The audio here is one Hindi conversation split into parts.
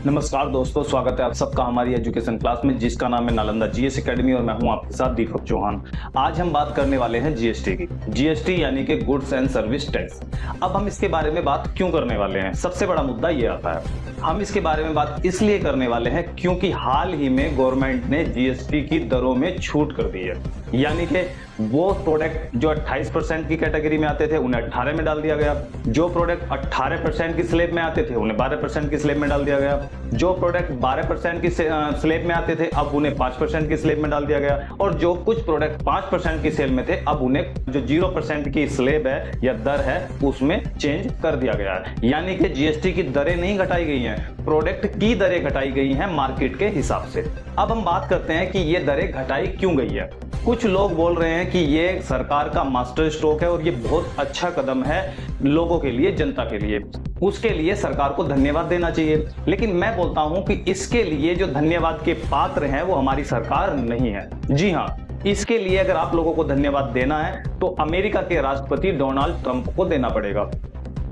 नमस्कार दोस्तों, स्वागत है आप सबका हमारी एजुकेशन क्लास में जिसका नाम है नालंदा जीएस एकेडमी और मैं हूं आपके साथ दीपक चौहान। आज हम बात करने वाले हैं जीएसटी की। जीएसटी यानी कि गुड्स एंड सर्विस टैक्स। अब हम इसके बारे में बात क्यों करने वाले हैं, सबसे बड़ा मुद्दा ये आता है। हम इसके बारे में बात इसलिए करने वाले हैं क्योंकि हाल ही में गवर्नमेंट ने जीएसटी की दरों में छूट कर दी है। यानी कि वो प्रोडक्ट जो 28% की कैटेगरी में आते थे उन्हें 18 में डाल दिया गया। जो प्रोडक्ट 18% की स्लैब में आते थे उन्हें 12% की स्लैब में डाल दिया गया। जो प्रोडक्ट 12% की स्लैब में आते थे अब उन्हें 5% की स्लैब में डाल दिया गया। और जो कुछ प्रोडक्ट 5% की सेल में थे अब उन्हें जो 0% की स्लैब है या दर है उसमें चेंज कर दिया गया है। यानी कि जीएसटी की दरें नहीं घटाई गई हैं, प्रोडक्ट की दरें घटाई गई हैं मार्केट के हिसाब से। अब हम बात करते हैं कि ये दरें घटाई क्यों गई है। कुछ लोग बोल रहे हैं कि ये सरकार का मास्टर स्ट्रोक है और ये बहुत अच्छा कदम है लोगों के लिए, जनता के लिए, उसके लिए सरकार को धन्यवाद देना चाहिए। लेकिन मैं बोलता हूं कि इसके लिए जो धन्यवाद के पात्र हैं वो हमारी सरकार नहीं है। जी हां, इसके लिए अगर आप लोगों को धन्यवाद देना है तो अमेरिका के राष्ट्रपति डोनाल्ड ट्रंप को देना पड़ेगा।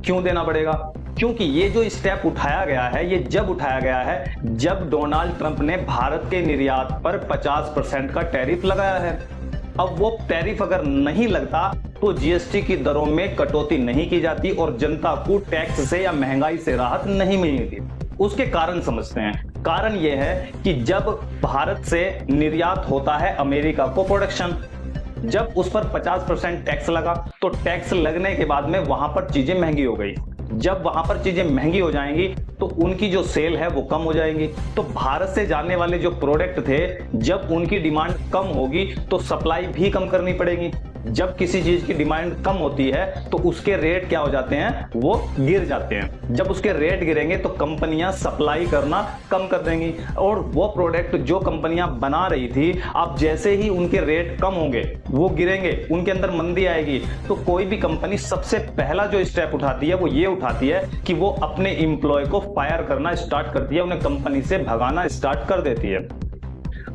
क्यों देना पड़ेगा? क्योंकि ये जो स्टेप उठाया गया है ये जब उठाया गया है जब डोनाल्ड ट्रंप ने भारत के निर्यात पर 50% का टैरिफ लगाया है। अब वो टैरिफ अगर नहीं लगता तो जीएसटी की दरों में कटौती नहीं की जाती और जनता को टैक्स से या महंगाई से राहत नहीं मिलती। उसके कारण समझते हैं। कारण यह है कि जब भारत से निर्यात होता है अमेरिका को प्रोडक्शन, जब उस पर 50% टैक्स लगा तो टैक्स लगने के बाद में वहां पर चीजें महंगी हो गई। जब वहां पर चीजें महंगी हो जाएंगी तो उनकी जो सेल है वो कम हो जाएंगी। तो भारत से जाने वाले जो प्रोडक्ट थे जब उनकी डिमांड कम होगी तो सप्लाई भी कम करनी पड़ेगी। जब किसी चीज की डिमांड कम होती है तो उसके रेट क्या हो जाते हैं, वो गिर जाते हैं। जब उसके रेट गिरेंगे तो कंपनियां सप्लाई करना कम कर देंगी और वो प्रोडक्ट जो कंपनियां बना रही थी अब जैसे ही उनके रेट कम होंगे वो गिरेंगे, उनके अंदर मंदी आएगी। तो कोई भी कंपनी सबसे पहला जो स्टेप उठाती है वो ये उठाती है कि वो अपने एम्प्लॉय को फायर करना स्टार्ट करती है, उन्हें कंपनी से भगाना स्टार्ट कर देती है।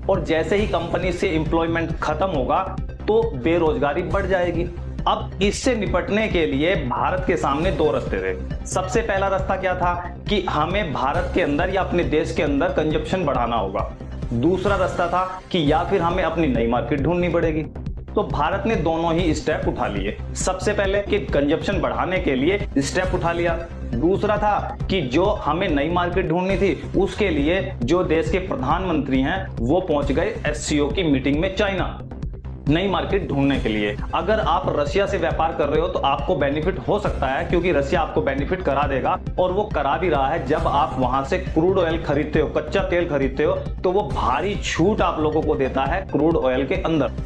और जैसे ही कंपनी से एम्प्लॉयमेंट खत्म होगा तो बेरोजगारी बढ़ जाएगी। अब इससे निपटने के लिए भारत के सामने दो रास्ते थे। सबसे पहला रास्ता क्या था कि हमें भारत के अंदर या अपने देश के अंदर कंजप्शन बढ़ाना होगा। दूसरा रास्ता था कि या फिर हमें अपनी नई मार्केट ढूंढनी पड़ेगी। तो भारत ने दोनों ही स्टेप उठा लिए। सबसे पहले कि कंजप्शन बढ़ाने के लिए स्टेप उठा लिया। दूसरा था कि जो हमें नई मार्केट ढूंढनी थी उसके लिए जो देश के प्रधानमंत्री हैं वो पहुंच गए एससीओ की मीटिंग में चाइना, नई मार्केट ढूंढने के लिए। अगर आप रशिया से व्यापार कर रहे हो तो आपको बेनिफिट हो सकता है क्योंकि रशिया आपको बेनिफिट करा देगा और वो करा भी रहा है। जब आप वहां से क्रूड ऑयल खरीदते हो, कच्चा तेल खरीदते हो तो वो भारी छूट आप लोगों को देता है क्रूड ऑयल के अंदर।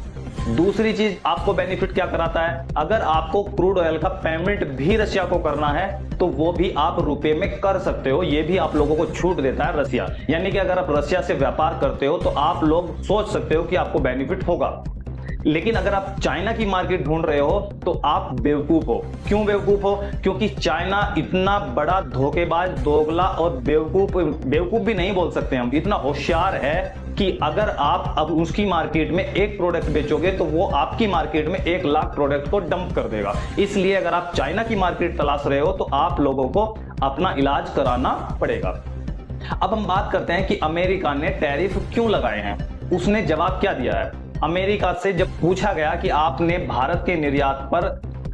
दूसरी चीज आपको बेनिफिट क्या कराता है, अगर आपको क्रूड ऑयल का पेमेंट भी रशिया को करना है तो वो भी आप रुपए में कर सकते हो। ये भी आप लोगों को छूट देता है रशिया। यानी कि अगर आप रशिया से व्यापार करते हो तो आप लोग सोच सकते हो कि आपको बेनिफिट होगा। लेकिन अगर आप चाइना की मार्केट ढूंढ रहे हो तो आप बेवकूफ हो। क्यों बेवकूफ हो? क्योंकि चाइना इतना बड़ा धोखेबाज, दोगला और बेवकूफ भी नहीं बोल सकते हम, इतना होशियार है कि अगर आप अब उसकी मार्केट में एक प्रोडक्ट बेचोगे तो वो आपकी मार्केट में 1 लाख प्रोडक्ट को डंप कर देगा। इसलिए अगर आप चाइना की मार्केट तलाश रहे हो तो आप लोगों को अपना इलाज कराना पड़ेगा। अब हम बात करते हैं कि अमेरिका ने टैरिफ क्यों लगाए हैं। उसने जवाब क्या दिया है? अमेरिका से जब पूछा गया कि आपने भारत के निर्यात पर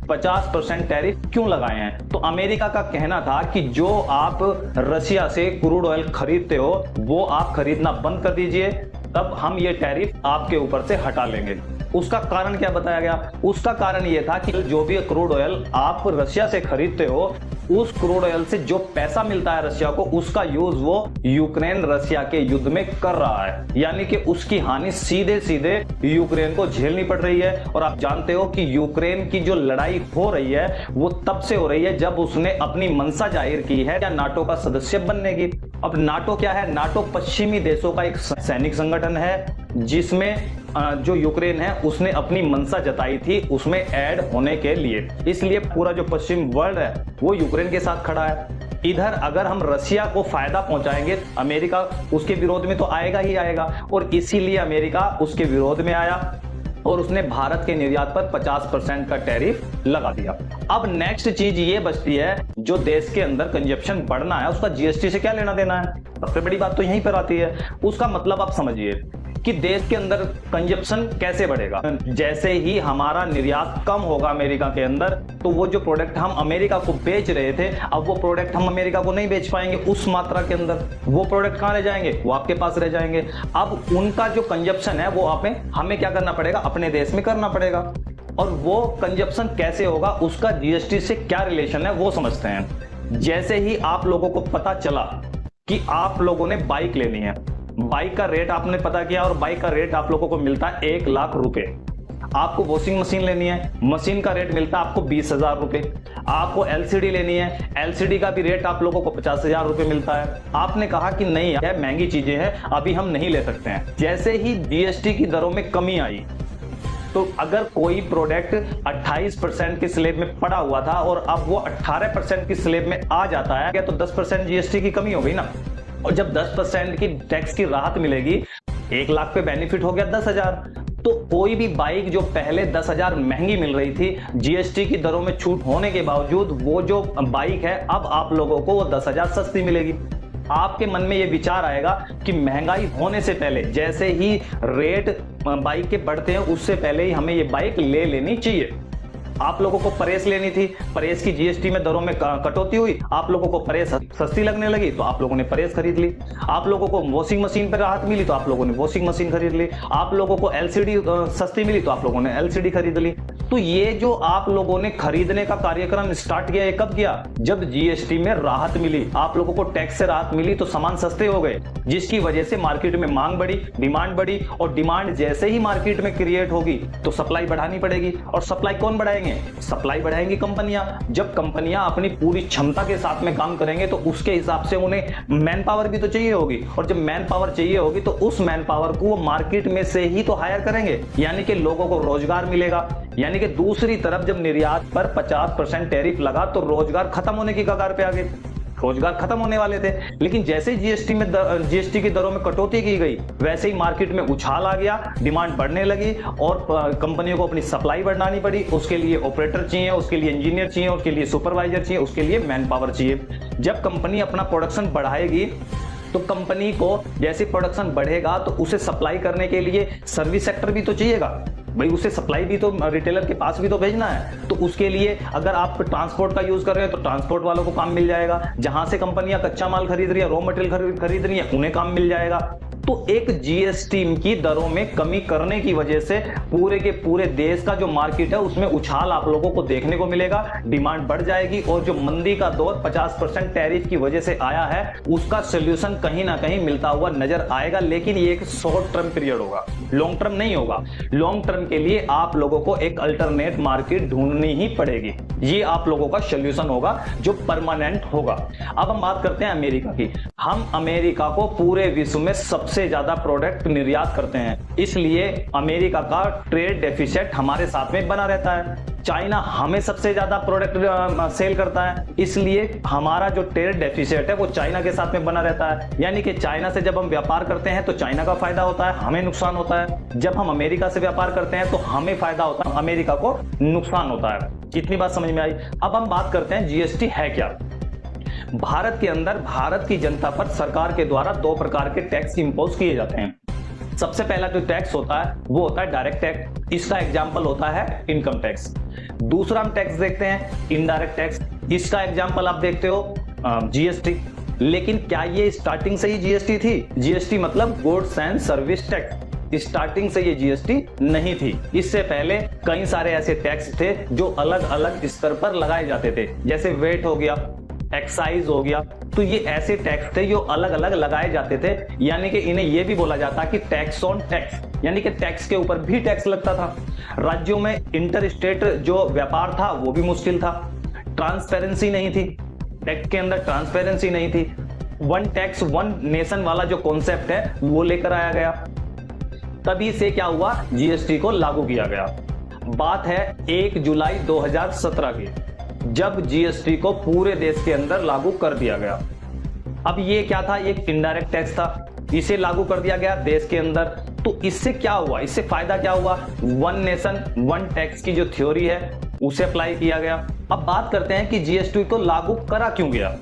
50% टैरिफ क्यों लगाए हैं तो अमेरिका का कहना था कि जो आप रशिया से क्रूड ऑयल खरीदते हो वो आप खरीदना बंद कर दीजिए, तब हम ये टैरिफ आपके ऊपर से हटा लेंगे। उसका कारण क्या बताया गया? उसका कारण ये था कि जो भी क्रूड ऑयल आप रशिया से खरीदते हो उस क्रूड ऑयल से जो पैसा मिलता है रशिया को उसका यूज वो यूक्रेन रशिया के युद्ध में कर रहा है। यानी कि उसकी हानि सीधे सीधे यूक्रेन को झेलनी पड़ रही है। और आप जानते हो कि यूक्रेन की जो लड़ाई हो रही है वो तब से हो रही है जब उसने अपनी मंशा जाहिर की है या नाटो का सदस्य बनने की। अब नाटो क्या है? नाटो पश्चिमी देशों का एक सैनिक संगठन है जिसमें जो यूक्रेन है उसने अपनी मंशा जताई थी उसमें ऐड होने के लिए। इसलिए पूरा जो पश्चिम वर्ल्ड है वो यूक्रेन के साथ खड़ा है। इधर अगर हम रशिया को फायदा पहुंचाएंगे अमेरिका उसके विरोध में तो आएगा ही आएगा और इसीलिए अमेरिका उसके विरोध में आया। और उसने भारत के निर्यात पर 50% का टैरिफ लगा दिया। अब नेक्स्ट चीज ये बचती है, जो देश के अंदर कंजप्शन बढ़ना है उसका जीएसटी से क्या लेना देना है। सबसे बड़ी बात तो यहीं पर आती है। उसका मतलब आप समझिए कि देश के अंदर कंजप्शन कैसे बढ़ेगा। जैसे ही हमारा निर्यात कम होगा अमेरिका के अंदर, तो वो जो प्रोडक्ट हम अमेरिका को बेच रहे थे, अब वो प्रोडक्ट हम अमेरिका को नहीं बेच पाएंगे उस मात्रा के अंदर। वो प्रोडक्ट कहां रह जाएंगे, वो आपके पास रह जाएंगे। अब उनका जो कंजप्शन है वो हमें क्या करना पड़ेगा, अपने देश में करना पड़ेगा। और वो कंजप्शन कैसे होगा, उसका जीएसटी से क्या रिलेशन है वो समझते हैं। जैसे ही आप लोगों को पता चला कि आप लोगों ने बाइक लेनी है, बाइक का रेट आपने पता किया और बाइक का रेट आप लोगों को मिलता है 1 लाख रुपए। आपको वॉशिंग मशीन लेनी है, मशीन का रेट मिलता है आपको 20,000 रुपए। आपको एलसीडी लेनी है, एलसीडी का भी रेट आप लोगों को 50,000 रुपए मिलता है। आपने कहा कि नहीं यार महंगी चीजें हैं, अभी हम नहीं ले सकते हैं। जैसे ही जीएसटी की दरों में कमी आई, तो अगर कोई प्रोडक्ट 28% की स्लैब में पड़ा हुआ था और अब वो 18% की स्लैब में आ जाता है, क्या तो 10% जीएसटी की कमी हो गई ना। और जब 10% की टैक्स की राहत मिलेगी, 1 लाख पे बेनिफिट हो गया 10,000। तो कोई भी बाइक जो पहले 10,000 महंगी मिल रही थी, जीएसटी की दरों में छूट होने के बावजूद वो जो बाइक है अब आप लोगों को वो 10,000 सस्ती मिलेगी। आपके मन में ये विचार आएगा कि महंगाई होने से पहले, जैसे ही रेट बाइक के बढ़ते हैं उससे पहले ही हमें ये बाइक ले लेनी चाहिए। आप लोगों को प्रेस लेनी थी, प्रेस की जीएसटी में दरों में कटौती हुई, आप लोगों को प्रेस सस्ती लगने लगी तो आप लोगों ने प्रेस खरीद ली। आप लोगों को वॉशिंग मशीन पर राहत मिली तो आप लोगों ने वॉशिंग मशीन खरीद ली। आप लोगों को एलसीडी सस्ती मिली तो आप लोगों ने एलसीडी खरीद ली। तो ये जो आप लोगों ने खरीदने का कार्यक्रम स्टार्ट किया, ये कब किया, जब जीएसटी में राहत मिली, आप लोगों को टैक्स से राहत मिली तो सामान सस्ते हो गए, जिसकी वजह से मार्केट में मांग बढ़ी, डिमांड बढ़ी। और डिमांड जैसे ही मार्केट में क्रिएट होगी तो सप्लाई बढ़ानी पड़ेगी। और सप्लाई कौन बढ़ाएंगे, सप्लाई बढ़ाएंगी कंपनियां। जब कंपनियां अपनी पूरी क्षमता के साथ में काम करेंगे तो उसके हिसाब से उन्हें मैन पावर भी तो चाहिए होगी, और जब मैन पावर चाहिए होगी तो उस मैन पावर को वो मार्केट में से ही तो हायर करेंगे, यानी कि लोगों को रोजगार मिलेगा। यानी कि दूसरी तरफ जब निर्यात पर 50% टैरिफ लगा तो रोजगार खत्म होने की कगार पे आ गए, रोजगार खत्म होने वाले थे। लेकिन जैसे ही जीएसटी की दरों में कटौती की गई, वैसे ही मार्केट में उछाल आ गया, डिमांड बढ़ने लगी और कंपनियों को अपनी सप्लाई बढ़ानी पड़ी। उसके लिए ऑपरेटर चाहिए, उसके लिए इंजीनियर चाहिए, उसके लिए सुपरवाइजर चाहिए, उसके लिए मैन पावर चाहिए। जब कंपनी अपना प्रोडक्शन बढ़ाएगी तो कंपनी को जैसे प्रोडक्शन बढ़ेगा तो उसे सप्लाई करने के लिए सर्विस सेक्टर भी तो चाहिएगा भाई, उसे सप्लाई भी तो रिटेलर के पास भी तो भेजना है। तो उसके लिए अगर आप ट्रांसपोर्ट का यूज कर रहे हैं तो ट्रांसपोर्ट वालों को काम मिल जाएगा, जहां से कंपनियां कच्चा माल खरीद रही है, रॉ मटेरियल खरीद रही है, उन्हें काम मिल जाएगा। तो एक जीएसटी की दरों में कमी करने की वजह से पूरे के पूरे देश का जो मार्केट है उसमें उछाल आप लोगों को देखने को मिलेगा, डिमांड बढ़ जाएगी। और जो मंदी का दौर 50% टैरिफ की वजह से आया है उसका सोल्यूशन कहीं ना कहीं मिलता हुआ नजर आएगा। लेकिन ये एक शॉर्ट टर्म पीरियड होगा, लॉन्ग टर्म नहीं होगा। लॉन्ग टर्म के लिए आप लोगों को एक अल्टरनेट मार्केट ढूंढनी ही पड़ेगी। ये आप लोगों का सोल्यूशन होगा जो परमानेंट होगा। अब हम बात करते हैं अमेरिका की। हम अमेरिका को पूरे विश्व में सबसे ज्यादा प्रोडक्ट निर्यात करते हैं, इसलिए अमेरिका का ट्रेड डेफिसिट हमारे साथ में बना रहता है। चाइना हमें सबसे ज्यादा प्रोडक्ट सेल करता है, इसलिए हमारा जो ट्रेड डेफिसिट है वो चाइना के साथ में बना रहता है। यानी कि चाइना से जब हम व्यापार करते हैं तो चाइना का फायदा होता है, हमें नुकसान होता है। जब हम अमेरिका से व्यापार करते हैं तो हमें फायदा होता है, अमेरिका को नुकसान होता है। इतनी बात समझ में आई। अब हम बात करते हैं जीएसटी है क्या। भारत के अंदर भारत की जनता पर सरकार के द्वारा 2 प्रकार के टैक्स इंपोज किए जाते हैं। सबसे पहला जो टैक्स होता है वो होता है डायरेक्ट टैक्स, इसका एग्जांपल होता है इनकम टैक्स। दूसरा हम टैक्स देखते हैं इनडायरेक्ट टैक्स, इसका एग्जांपल आप देखते हो जीएसटी। लेकिन क्या ये स्टार्टिंग से ही जीएसटी थी? जीएसटी मतलब goods and service tax, starting से ये जीएसटी नहीं थी। इससे पहले कई सारे ऐसे टैक्स थे जो अलग अलग स्तर पर लगाए जाते थे, जैसे वेट हो गया, एक्साइज हो गया। तो ये ऐसे टैक्स थे जो अलग अलग लगाए जाते थे, यानी कि इन्हें यह भी बोला जाता कि टैक्स ऑन टैक्स, यानी कि टैक्स के ऊपर भी टैक्स लगता था। राज्यों में इंटर स्टेट जो व्यापार था वो भी मुश्किल था, ट्रांसपेरेंसी नहीं थी, टैक्स के अंदर ट्रांसपेरेंसी नहीं थी। वन टैक्स वन नेशन वाला जो कॉन्सेप्ट है वो लेकर आया गया, तभी से क्या हुआ, जीएसटी को लागू किया गया। बात है 1 जुलाई 2017 की, जब जीएसटी को पूरे देश के अंदर लागू कर दिया गया। अब ये क्या था, एक इनडायरेक्ट टैक्स था, इसे लागू कर दिया गया देश के अंदर। तो इससे क्या हुआ, इससे फायदा क्या हुआ, वन नेशन वन टैक्स की जो थ्योरी है उसे अप्लाई किया गया। अब बात करते हैं कि जीएसटी को लागू करा क्यों गया।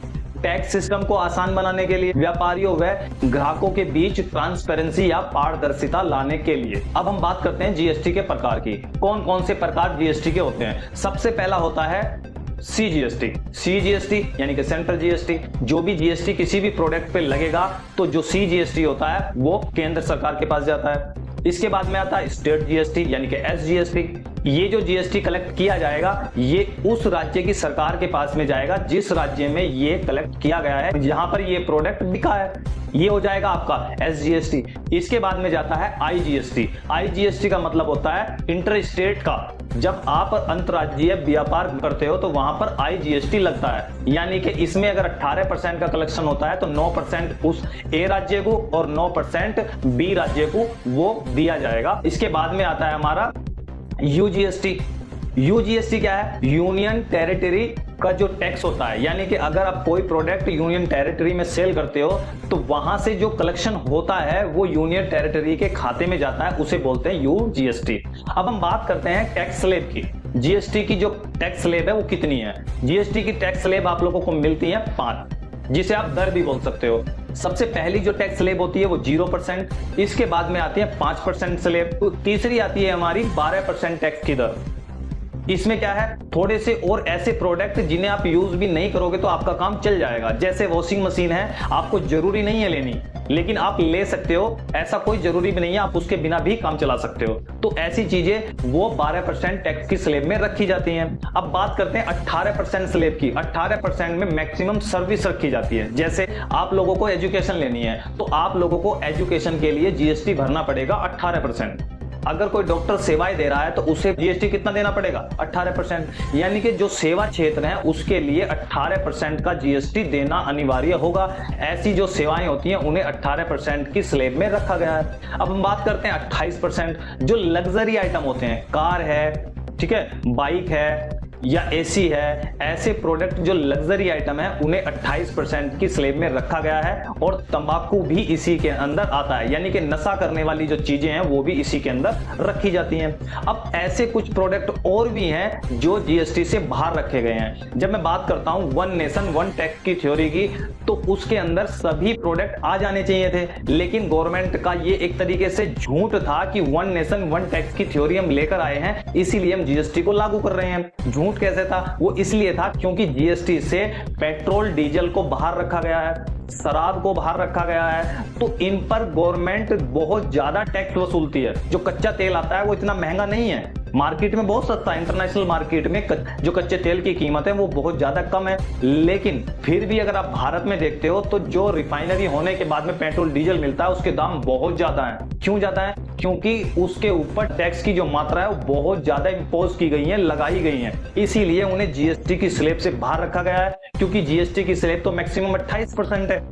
टैक्स सिस्टम को आसान बनाने के लिए, व्यापारियों व ग्राहकों के बीच ट्रांसपेरेंसी या पारदर्शिता लाने के लिए। अब हम बात करते हैं जीएसटी के प्रकार की। कौन कौन से प्रकार जीएसटी के होते हैं। सबसे पहला होता है सीजीएसटी। सीजीएसटी यानी कि सेंट्रल जीएसटी। जो भी जीएसटी किसी भी प्रोडक्ट पे लगेगा तो जो सीजीएसटी होता है वो केंद्र सरकार के पास जाता है। इसके बाद में आता है स्टेट जीएसटी यानी कि एसजीएसटी। ये जो जीएसटी कलेक्ट किया जाएगा ये उस राज्य की सरकार के पास में जाएगा जिस राज्य में ये कलेक्ट किया गया है, जहां पर ये प्रोडक्ट बिका है। ये हो जाएगा आपका एसजीएसटी। इसके बाद में जाता है आईजीएसटी। आईजीएसटी का मतलब होता है इंटर स्टेट का। जब आप अंतर्राज्यीय व्यापार करते हो तो वहां पर आईजीएसटी लगता है, यानी कि इसमें अगर 18% का कलेक्शन होता है तो 9% उस ए राज्य को और 9% बी राज्य को वो दिया जाएगा। इसके बाद में आता है हमारा यूजीएसटी। यूजीएसटी क्या है, यूनियन टेरिटरी का जो टैक्स होता है, यानी कि अगर आप कोई प्रोडक्ट यूनियन टेरिटरी में सेल करते हो तो वहां से जो कलेक्शन होता है वो यूनियन टेरिटरी के खाते में जाता है, उसे बोलते हैं यूजीएसटी। अब हम बात करते हैं टैक्स स्लैब की। जीएसटी की जो टैक्स स्लैब है वो कितनी है। जीएसटी की टैक्स स्लैब आप लोगों को मिलती है 5, जिसे आप दर भी बोल सकते हो। सबसे पहली जो टैक्स स्लैब होती है वो 0%। इसके बाद में आती है 5% स्लैब। तो तीसरी आती है हमारी 12% टैक्स की दर। इसमें क्या है, थोड़े से और ऐसे प्रोडक्ट जिन्हें आप यूज भी नहीं करोगे तो आपका काम चल जाएगा। जैसे वॉशिंग मशीन है, आपको जरूरी नहीं है लेनी, लेकिन आप ले सकते हो, ऐसा कोई जरूरी भी नहीं है, आप उसके बिना भी काम चला सकते हो। तो ऐसी चीजें वो 12% टैक्स की स्लैब में रखी जाती हैं। अब बात करते हैं 18% स्लैब की। 18% में मैक्सिमम सर्विस रखी जाती है। जैसे आप लोगों को एजुकेशन लेनी है तो आप लोगों को एजुकेशन के लिए जीएसटी भरना पड़ेगा 18%। अगर कोई डॉक्टर सेवाएं दे रहा है तो उसे जीएसटी कितना देना पड़ेगा, 18%। यानी कि जो सेवा क्षेत्र है उसके लिए 18% का जीएसटी देना अनिवार्य होगा। ऐसी जो सेवाएं होती हैं उन्हें 18% की स्लैब में रखा गया है। अब हम बात करते हैं 28%। जो लग्जरी आइटम होते हैं, कार है, ठीक है, बाइक है या एसी है, ऐसे प्रोडक्ट जो लग्जरी आइटम है उन्हें 28% की स्लैब में रखा गया है। और तंबाकू भी इसी के अंदर आता है, यानी कि नशा करने वाली जो चीजें हैं वो भी इसी के अंदर रखी जाती हैं। अब ऐसे कुछ प्रोडक्ट और भी हैं जो जीएसटी से बाहर रखे गए हैं। जब मैं बात करता हूं वन नेशन वन टैक्स की थ्योरी की, तो उसके अंदर सभी प्रोडक्ट आ जाने चाहिए थे, लेकिन गवर्नमेंट का ये एक तरीके से झूठ था कि वन नेशन वन टैक्स की थ्योरी हम लेकर आए हैं इसीलिए हम जीएसटी को लागू कर रहे हैं। झूठ कैसे था, वो इसलिए था क्योंकि जीएसटी से पेट्रोल डीजल को बाहर रखा गया है, शराब को बाहर रखा गया है, तो इन पर गवर्नमेंट बहुत ज्यादा टैक्स वसूलती है। जो कच्चा तेल आता है वो इतना महंगा नहीं है, मार्केट में बहुत सस्ता है। इंटरनेशनल मार्केट में जो कच्चे तेल की कीमत है वो बहुत ज्यादा कम है, लेकिन फिर भी अगर आप भारत में देखते हो तो जो रिफाइनरी होने के बाद में पेट्रोल डीजल मिलता है उसके दाम बहुत ज्यादा है। क्यों ज्यादा है, क्योंकि उसके ऊपर टैक्स की जो मात्रा है वो बहुत ज्यादा इंपोज की गई है, लगाई गई है। इसीलिए उन्हें जीएसटी की स्लैब से बाहर रखा गया है, क्योंकि जीएसटी की स्लैब तो मैक्सिमम 28% है।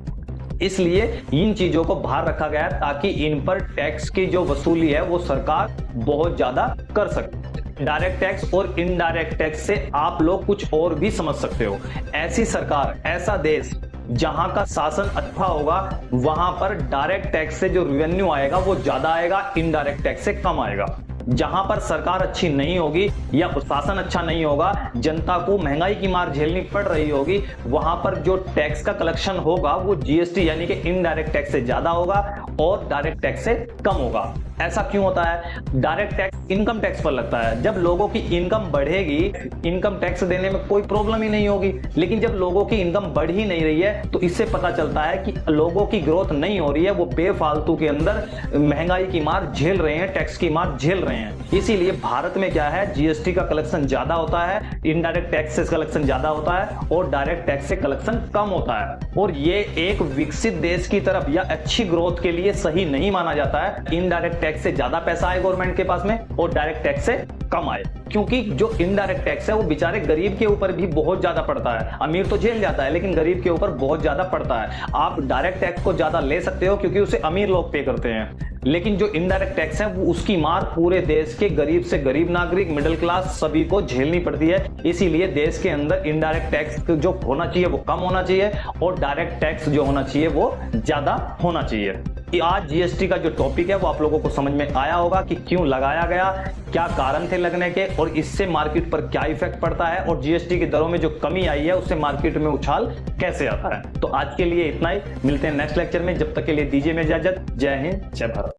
इसलिए इन चीजों को बाहर रखा गया है ताकि इन पर टैक्स की जो वसूली है वो सरकार बहुत ज्यादा कर सके। डायरेक्ट टैक्स और इनडायरेक्ट टैक्स से आप लोग कुछ और भी समझ सकते हो। ऐसी सरकार, ऐसा देश जहां का शासन अच्छा होगा वहां पर डायरेक्ट टैक्स से जो रेवेन्यू आएगा वो ज्यादा आएगा, इनडायरेक्ट टैक्स से कम आएगा। जहां पर सरकार अच्छी नहीं होगी या शासन अच्छा नहीं होगा, जनता को महंगाई की मार झेलनी पड़ रही होगी, वहां पर जो टैक्स का कलेक्शन होगा वो जीएसटी यानी कि इनडायरेक्ट टैक्स से ज्यादा होगा और डायरेक्ट टैक्स से कम होगा। ऐसा क्यों होता है? डायरेक्ट टैक्स इनकम टैक्स पर लगता है। जब लोगों की इनकम बढ़ेगी, इनकम टैक्स देने में कोई प्रॉब्लम ही नहीं होगी, लेकिन जब लोगों की इनकम बढ़ ही नहीं रही है तो इससे पता चलता है कि लोगों की ग्रोथ नहीं हो रही है, वो बेफालतू के अंदर महंगाई की मार झेल रहे हैं, टैक्स की मार झेल रहे हैं। इसीलिए भारत में क्या है, जीएसटी का कलेक्शन ज्यादा होता है, इनडायरेक्ट टैक्स से कलेक्शन ज्यादा होता है और डायरेक्ट टैक्स से कलेक्शन कम होता है। और ये एक विकसित देश की तरफ या अच्छी ग्रोथ के लिए सही नहीं माना जाता है इनडायरेक्ट टैक्स से ज्यादा पैसा आए गवर्नमेंट के पास में और डायरेक्ट टैक्स से कम आए, क्योंकि जो इनडायरेक्ट टैक्स है वो बेचारे गरीब के ऊपर भी बहुत ज्यादा पड़ता है। अमीर तो झेल जाता है लेकिन गरीब के ऊपर बहुत ज्यादा पड़ता है। आप डायरेक्ट टैक्स को ज्यादा ले सकते हो क्योंकि उसे अमीर लोग पे करते हैं, लेकिन जो इनडायरेक्ट टैक्स है वो उसकी मार पूरे देश के गरीब से गरीब नागरिक, मिडिल क्लास सभी को झेलनी पड़ती है। इसीलिए देश के अंदर इनडायरेक्ट टैक्स जो होना चाहिए वो कम होना चाहिए और डायरेक्ट टैक्स जो होना चाहिए वो ज्यादा होना चाहिए। आज जीएसटी का जो टॉपिक है वो आप लोगों को समझ में आया होगा कि क्यों लगाया गया, क्या कारण थे लगने के और इससे मार्केट पर क्या इफेक्ट पड़ता है और जीएसटी की दरों में जो कमी आई है उससे मार्केट में उछाल कैसे आता है। तो आज के लिए इतना ही, मिलते हैं नेक्स्ट लेक्चर में, जब तक के लिए दीजिए इजाजत। जय हिंद, जय भारत।